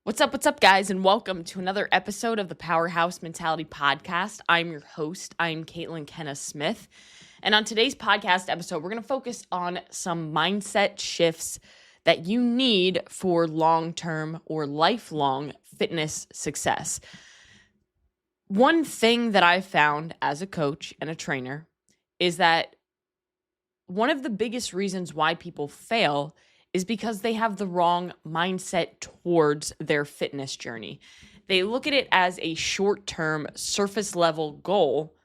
What's up, guys, and welcome to another episode of the Powerhouse Mentality Podcast. I'm your host. I'm Caitlin Kenna Smith. And on today's podcast episode, we're going to focus on some mindset shifts that you need for long-term or lifelong fitness success. One thing that I've found as a coach and a trainer is that one of the biggest reasons why people fail is because they have the wrong mindset towards their fitness journey. They look at it as a short-term, surface-level goal,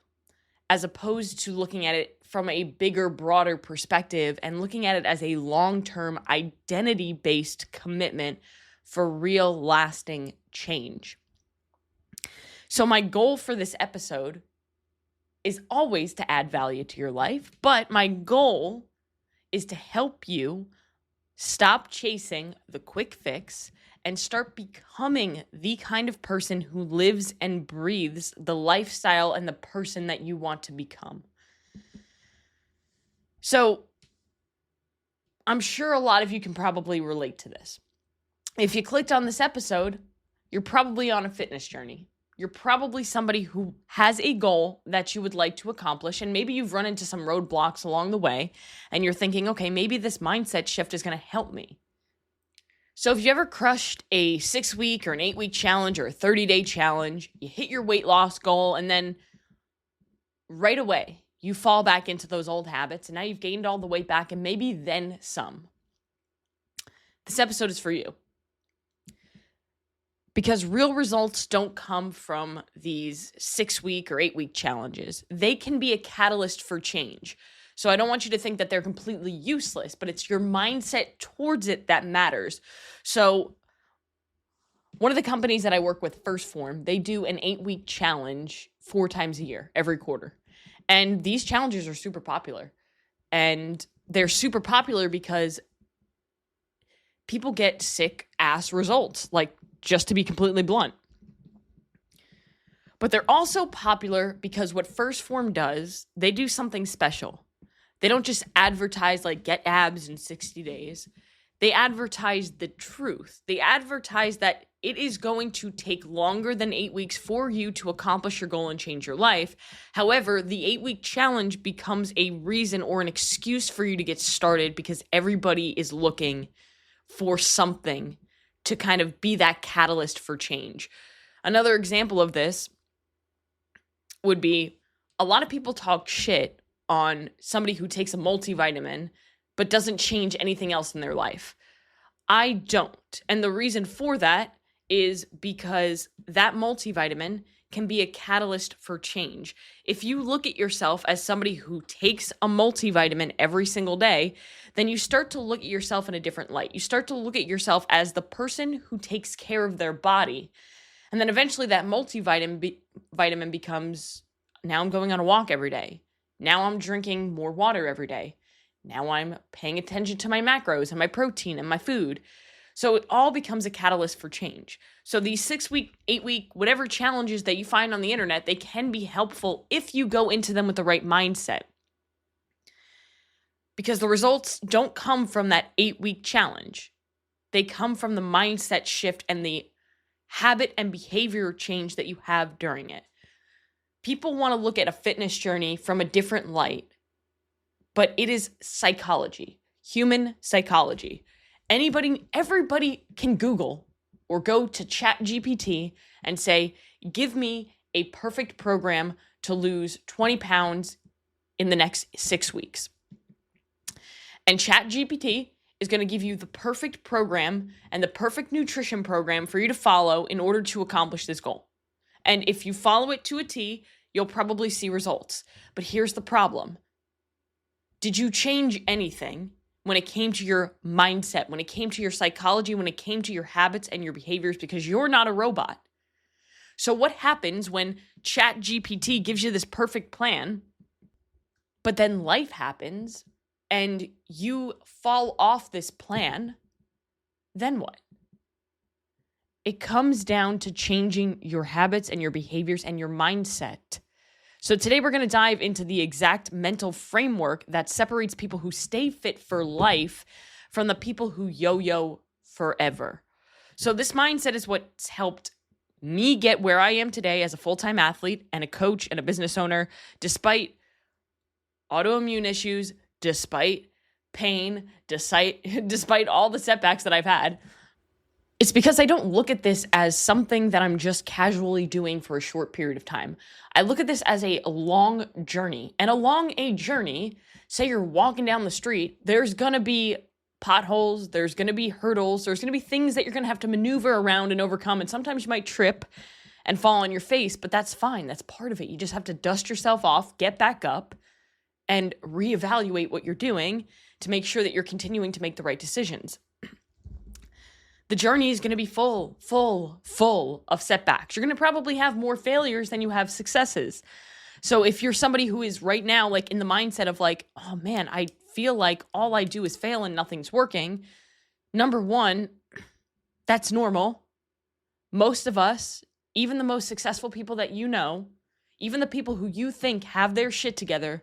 as opposed to looking at it from a bigger, broader perspective and looking at it as a long-term, identity-based commitment for real, lasting change. So my goal for this episode is always to add value to your life, but my goal is to help you stop chasing the quick fix and start becoming the kind of person who lives and breathes the lifestyle and the person that you want to become. So I'm sure a lot of you can probably relate to this. If you clicked on this episode, you're probably on a fitness journey. You're probably somebody who has a goal that you would like to accomplish, and maybe you've run into some roadblocks along the way, and you're thinking, okay, maybe this mindset shift is going to help me. So if you ever crushed a 6-week or an 8-week challenge or a 30-day challenge, you hit your weight loss goal, and then right away, you fall back into those old habits, and now you've gained all the weight back, and maybe then some. This episode is for you. Because real results don't come from these 6-week or 8-week challenges. They can be a catalyst for change. So I don't want you to think that they're completely useless, but it's your mindset towards it that matters. So one of the companies that I work with, First Form, they do an 8-week challenge 4 times a year, every quarter. And these challenges are super popular. And they're super popular because people get sick ass results, like, just to be completely blunt. But they're also popular because what First Form does, they do something special. They don't just advertise like get abs in 60 days. They advertise the truth. They advertise that it is going to take longer than 8 weeks for you to accomplish your goal and change your life. However, the 8-week challenge becomes a reason or an excuse for you to get started because everybody is looking for something to kind of be that catalyst for change. Another example of this would be a lot of people talk shit on somebody who takes a multivitamin but doesn't change anything else in their life. I don't. And the reason for that is because that multivitamin can be a catalyst for change. If you look at yourself as somebody who takes a multivitamin every single day, then you start to look at yourself in a different light. You start to look at yourself as the person who takes care of their body. And then eventually that vitamin becomes, now I'm going on a walk every day. Now I'm drinking more water every day. Now I'm paying attention to my macros and my protein and my food. So it all becomes a catalyst for change. So these 6-week, 8-week, whatever challenges that you find on the internet, they can be helpful if you go into them with the right mindset. Because the results don't come from that 8-week challenge. They come from the mindset shift and the habit and behavior change that you have during it. People want to look at a fitness journey from a different light, but it is psychology, human psychology. Everybody can Google or go to ChatGPT and say, give me a perfect program to lose 20 pounds in the next 6 weeks. And ChatGPT is going to give you the perfect program and the perfect nutrition program for you to follow in order to accomplish this goal. And if you follow it to a T, you'll probably see results. But here's the problem. Did you change anything when it came to your mindset, when it came to your psychology, when it came to your habits and your behaviors? Because you're not a robot. So what happens when ChatGPT gives you this perfect plan, but then life happens and you fall off this plan? Then what? It comes down to changing your habits and your behaviors and your mindset. So today we're going to dive into the exact mental framework that separates people who stay fit for life from the people who yo-yo forever. So this mindset is what's helped me get where I am today as a full-time athlete and a coach and a business owner, despite autoimmune issues, despite pain, despite all the setbacks that I've had. It's because I don't look at this as something that I'm just casually doing for a short period of time. I look at this as a long journey. And along a journey, say you're walking down the street, there's going to be potholes, there's going to be hurdles, there's going to be things that you're going to have to maneuver around and overcome. And sometimes you might trip and fall on your face, but that's fine. That's part of it. You just have to dust yourself off, get back up, and reevaluate what you're doing to make sure that you're continuing to make the right decisions. The journey is going to be full of setbacks. You're going to probably have more failures than you have successes. So if you're somebody who is right now like in the mindset of like, oh man, I feel like all I do is fail and nothing's working. Number one, that's normal. Most of us, even the most successful people that you know, even the people who you think have their shit together,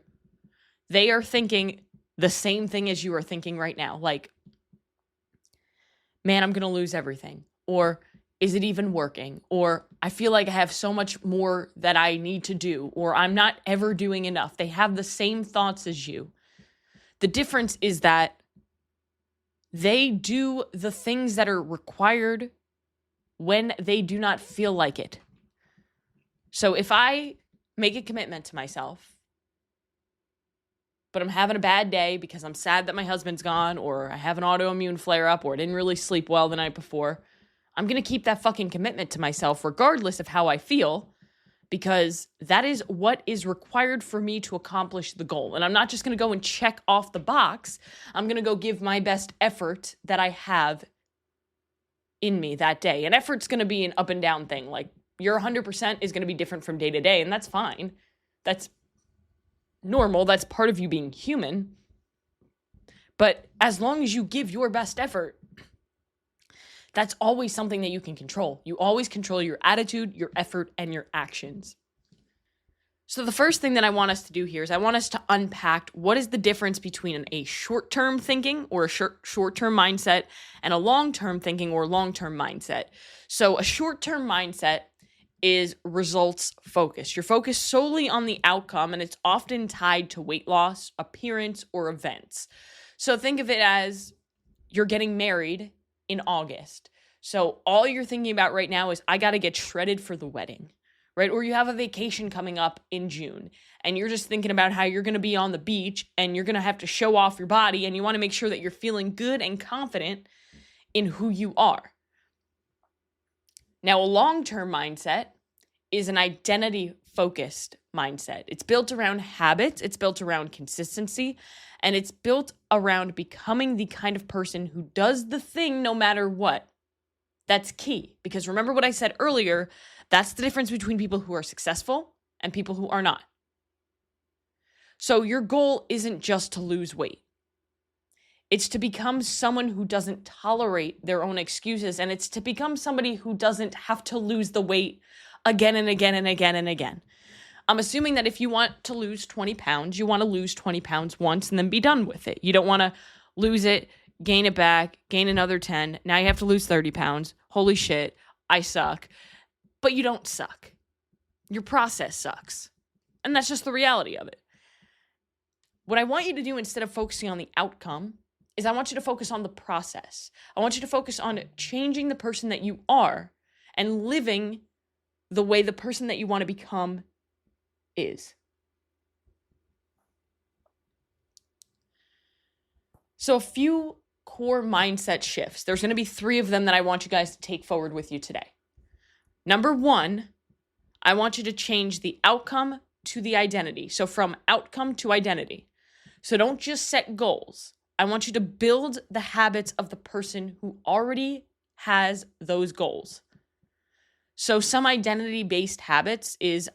they are thinking the same thing as you are thinking right now. Like, man, I'm going to lose everything. Or is it even working? Or I feel like I have so much more that I need to do. Or I'm not ever doing enough. They have the same thoughts as you. The difference is that they do the things that are required when they do not feel like it. So if I make a commitment to myself, but I'm having a bad day because I'm sad that my husband's gone, or I have an autoimmune flare-up, or I didn't really sleep well the night before, I'm going to keep that fucking commitment to myself regardless of how I feel, because that is what is required for me to accomplish the goal. And I'm not just going to go and check off the box. I'm going to go give my best effort that I have in me that day. And effort's going to be an up and down thing. Like your 100% is going to be different from day to day, and that's fine. That's normal. That's part of you being human. But as long as you give your best effort, that's always something that you can control. You always control your attitude, your effort, and your actions. So the first thing that I want us to do here is I want us to unpack what is the difference between a short-term thinking or a short-term mindset and a long-term thinking or long-term mindset. So a short-term mindset is results focused. You're focused solely on the outcome, and it's often tied to weight loss, appearance, or events. So think of it as you're getting married in August. So all you're thinking about right now is I got to get shredded for the wedding, right? Or you have a vacation coming up in June, and you're just thinking about how you're going to be on the beach and you're going to have to show off your body, and you want to make sure that you're feeling good and confident in who you are. Now, a long-term mindset is an identity-focused mindset. It's built around habits, it's built around consistency, and it's built around becoming the kind of person who does the thing no matter what. That's key, because remember what I said earlier, that's the difference between people who are successful and people who are not. So your goal isn't just to lose weight. It's to become someone who doesn't tolerate their own excuses, and it's to become somebody who doesn't have to lose the weight again and again and again and again. I'm assuming that if you want to lose 20 pounds, you want to lose 20 pounds once and then be done with it. You don't want to lose it, gain it back, gain another 10. Now you have to lose 30 pounds. Holy shit, I suck. But you don't suck. Your process sucks. And that's just the reality of it. What I want you to do instead of focusing on the outcome is I want you to focus on the process. I want you to focus on changing the person that you are and living the way the person that you want to become is. So a few core mindset shifts. There's going to be 3 of them that I want you guys to take forward with you today. Number 1, I want you to change the outcome to the identity. So from outcome to identity. So don't just set goals. I want you to build the habits of the person who already has those goals. So some identity-based habits is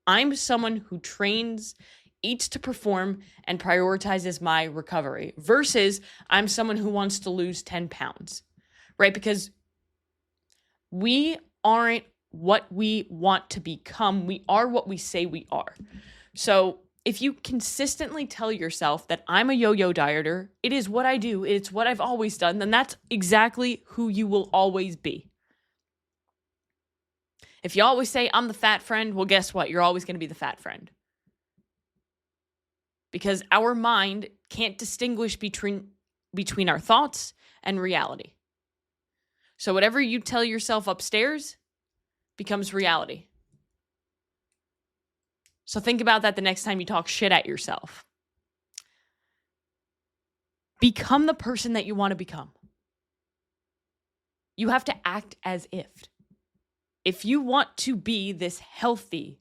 I'm someone who trains, eats to perform, and prioritizes my recovery versus I'm someone who wants to lose 10 pounds, right? Because we aren't what we want to become. We are what we say we are. So if you consistently tell yourself that I'm a yo-yo dieter, it is what I do, it's what I've always done, then that's exactly who you will always be. If you always say, I'm the fat friend, well, guess what? You're always going to be the fat friend. Because our mind can't distinguish between our thoughts and reality. So whatever you tell yourself upstairs becomes reality. So think about that the next time you talk shit at yourself. Become the person that you want to become. You have to act as if. If you want to be this healthy,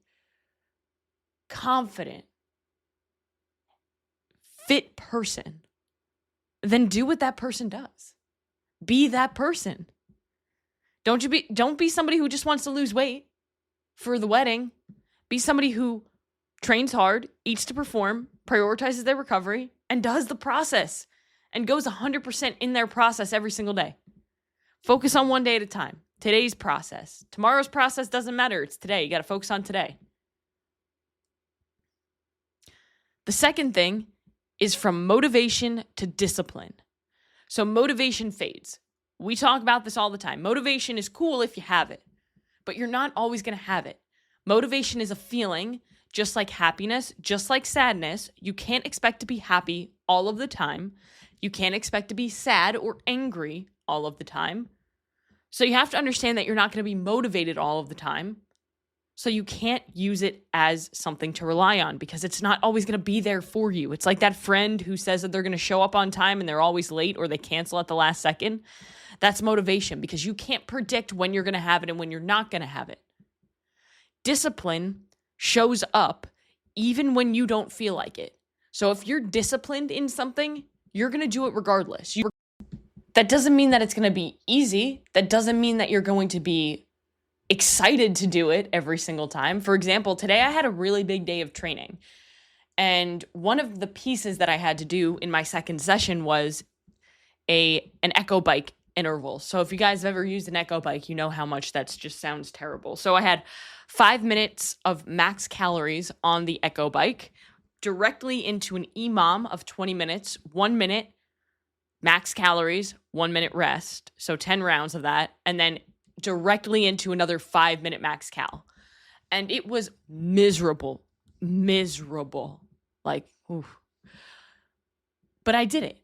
confident, fit person, then do what that person does. Be that person. Don't be somebody who just wants to lose weight for the wedding. Be somebody who trains hard, eats to perform, prioritizes their recovery, and does the process and goes 100% in their process every single day. Focus on one day at a time. Today's process. Tomorrow's process doesn't matter. It's today. You got to focus on today. The second thing is from motivation to discipline. So motivation fades. We talk about this all the time. Motivation is cool if you have it, but you're not always going to have it. Motivation is a feeling, just like happiness, just like sadness. You can't expect to be happy all of the time. You can't expect to be sad or angry all of the time. So you have to understand that you're not going to be motivated all of the time. So you can't use it as something to rely on because it's not always going to be there for you. It's like that friend who says that they're going to show up on time and they're always late or they cancel at the last second. That's motivation because you can't predict when you're going to have it and when you're not going to have it. Discipline shows up even when you don't feel like it. So if you're disciplined in something, you're going to do it regardless. That doesn't mean that it's going to be easy. That doesn't mean that you're going to be excited to do it every single time. For example, today I had a really big day of training. And one of the pieces that I had to do in my second session was an echo bike interval. So if you guys have ever used an echo bike, you know how much that just sounds terrible. So I had 5 minutes of max calories on the echo bike directly into an EMOM of 20 minutes, 1 minute max calories, 1 minute rest. So 10 rounds of that. And then directly into another 5 minute max cal. And it was miserable. Like, oof. But I did it.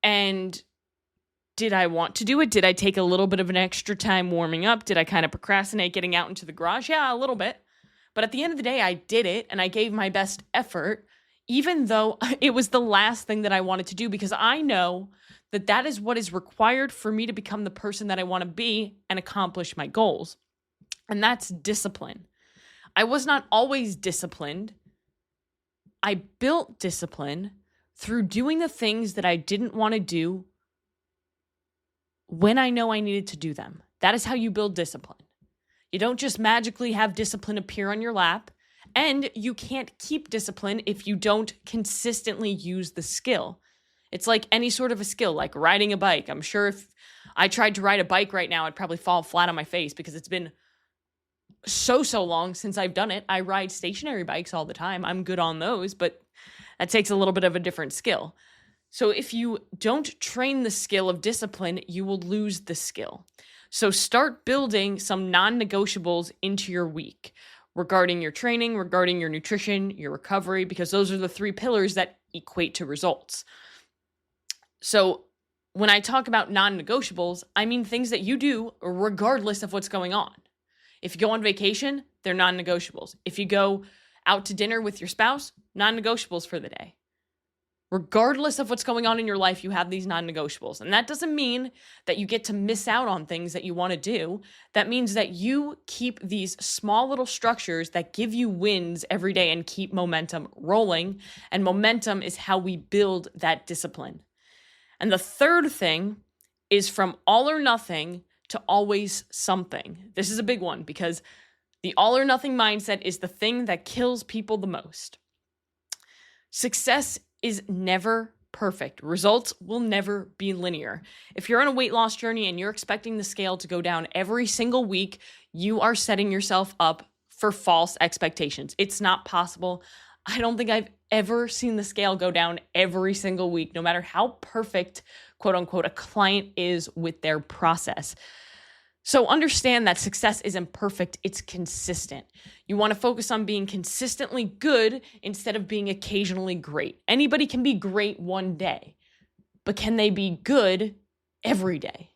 And did I want to do it? Did I take a little bit of an extra time warming up? Did I kind of procrastinate getting out into the garage? Yeah, a little bit. But at the end of the day, I did it and I gave my best effort, even though it was the last thing that I wanted to do, because I know that that is what is required for me to become the person that I want to be and accomplish my goals. And that's discipline. I was not always disciplined. I built discipline through doing the things that I didn't want to do when I know I needed to do them. That is how you build discipline. You don't just magically have discipline appear on your lap, and you can't keep discipline if you don't consistently use the skill. It's like any sort of a skill, like riding a bike. I'm sure if I tried to ride a bike right now, I'd probably fall flat on my face because it's been so long since I've done it. I ride stationary bikes all the time. I'm good on those, but that takes a little bit of a different skill. So if you don't train the skill of discipline, you will lose the skill. So start building some non-negotiables into your week regarding your training, regarding your nutrition, your recovery, because those are the 3 pillars that equate to results. So when I talk about non-negotiables, I mean things that you do regardless of what's going on. If you go on vacation, they're non-negotiables. If you go out to dinner with your spouse, non-negotiables for the day. Regardless of what's going on in your life, you have these non-negotiables. And that doesn't mean that you get to miss out on things that you want to do. That means that you keep these small little structures that give you wins every day and keep momentum rolling. And momentum is how we build that discipline. And the third thing is from all or nothing to always something. This is a big one because the all or nothing mindset is the thing that kills people the most. Success is never perfect. Results will never be linear. If you're on a weight loss journey and you're expecting the scale to go down every single week, you are setting yourself up for false expectations. It's not possible. I don't think I've ever seen the scale go down every single week, no matter how perfect, quote unquote, a client is with their process. So understand that success isn't perfect, it's consistent. You want to focus on being consistently good instead of being occasionally great. Anybody can be great one day, but can they be good every day?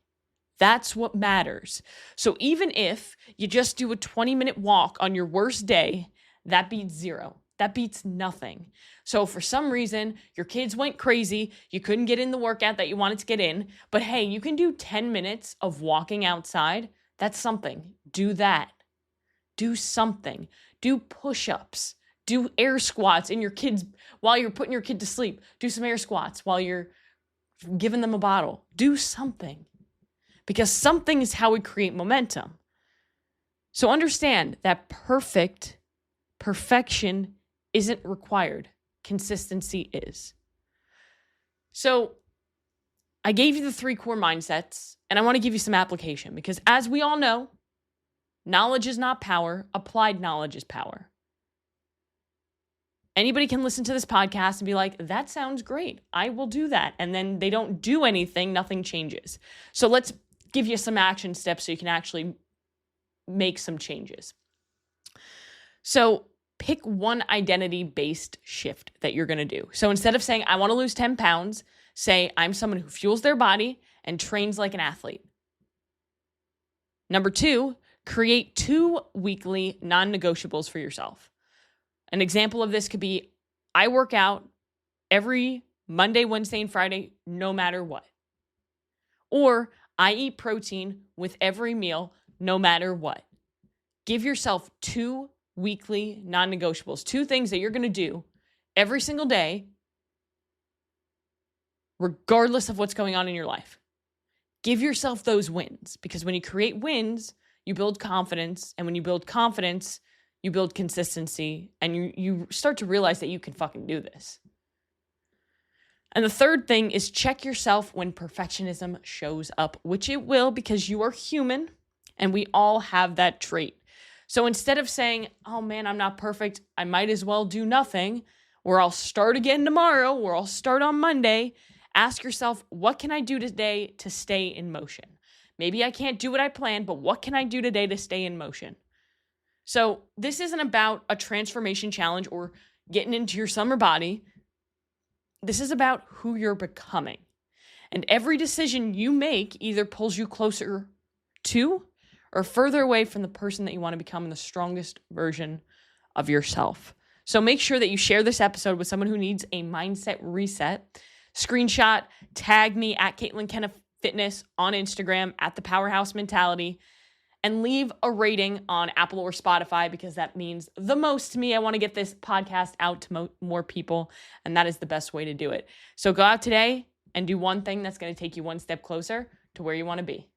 That's what matters. So even if you just do a 20-minute walk on your worst day, that beats zero. That beats nothing. So for some reason, your kids went crazy, you couldn't get in the workout that you wanted to get in, but hey, you can do 10 minutes of walking outside. That's something. Do that. Do something. Do push-ups. Do air squats in your kids while you're putting your kid to sleep. Do some air squats while you're giving them a bottle. Do something. Because something is how we create momentum. So understand that perfection isn't required. Consistency is. So I gave you the 3 core mindsets, and I want to give you some application because as we all know, knowledge is not power. Applied knowledge is power. Anybody can listen to this podcast and be like, that sounds great. I will do that. And then they don't do anything. Nothing changes. So let's give you some action steps so you can actually make some changes. So pick one identity-based shift that you're going to do. So instead of saying, I want to lose 10 pounds, say, I'm someone who fuels their body and trains like an athlete. Number 2, create 2 weekly non-negotiables for yourself. An example of this could be, I work out every Monday, Wednesday, and Friday, no matter what. Or I eat protein with every meal, no matter what. Give yourself 2 weekly non-negotiables, 2 things that you're going to do every single day, regardless of what's going on in your life. Give yourself those wins, because when you create wins, you build confidence. And when you build confidence, you build consistency, and you start to realize that you can fucking do this. And the third thing is check yourself when perfectionism shows up, which it will because you are human and we all have that trait. So instead of saying, oh man, I'm not perfect, I might as well do nothing, or I'll start again tomorrow, or I'll start on Monday, ask yourself, what can I do today to stay in motion? Maybe I can't do what I planned, but what can I do today to stay in motion? So this isn't about a transformation challenge or getting into your summer body. This is about who you're becoming. And every decision you make either pulls you closer to or further away from the person that you want to become, the strongest version of yourself. So make sure that you share this episode with someone who needs a mindset reset. Screenshot, tag me at Caitlin Kenna Fitness on Instagram at The Powerhouse Mentality, and leave a rating on Apple or Spotify because that means the most to me. I want to get this podcast out to more people, and that is the best way to do it. So go out today and do one thing that's going to take you one step closer to where you want to be.